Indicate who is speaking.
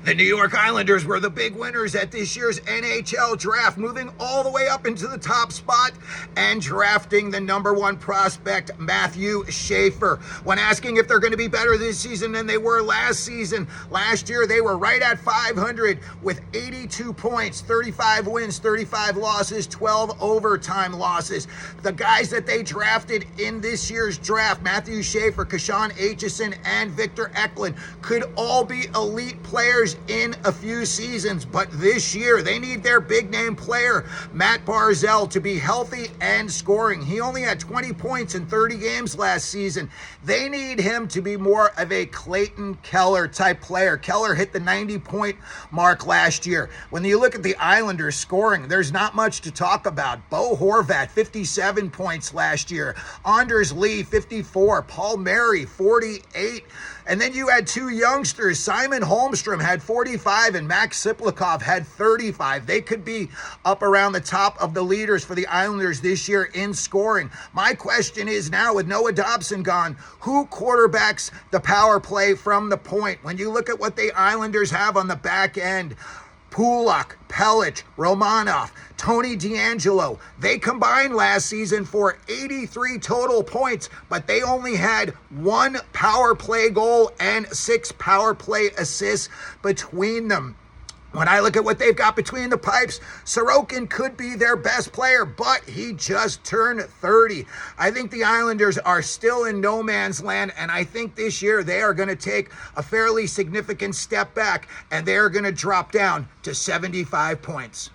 Speaker 1: The New York Islanders were the big winners at this year's NHL draft, moving all the way up into the top spot and drafting the number one prospect, Matthew Schaeffer. When asking if they're going to be better this season than they were last season, last year they were right at 500 with 82 points, 35 wins, 35 losses, 12 overtime losses. The guys that they drafted in this year's draft, Matthew Schaeffer, Kashawn Aitchison, and Victor Eklund, could all be elite players in a few seasons, but this year they need their big name player, Matt Barzal, to be healthy and scoring. He only had 20 points in 30 games last season. They need him to be more of a Clayton Keller type player. Keller hit the 90-point mark last year. When you look at the Islanders scoring, there's not much to talk about. Bo Horvat, 57 points last year. Anders Lee, 54. Paul Mary, 48. And then you had two youngsters. Simon Holmstrom had 45 and Max Siplikov had 35. They could be up around the top of the leaders for the Islanders this year in scoring. My question is now, with Noah Dobson gone, who quarterbacks the power play from the point? When you look at what the Islanders have on the back end, Pulak, Pelech, Romanov, Tony DeAngelo, they combined last season for 83 total points, but they only had one power play goal and 6 power play assists between them. When I look at what they've got between the pipes, Sorokin could be their best player, but he just turned 30. I think the Islanders are still in no man's land, and I think this year they are going to take a fairly significant step back, and they're going to drop down to 75 points.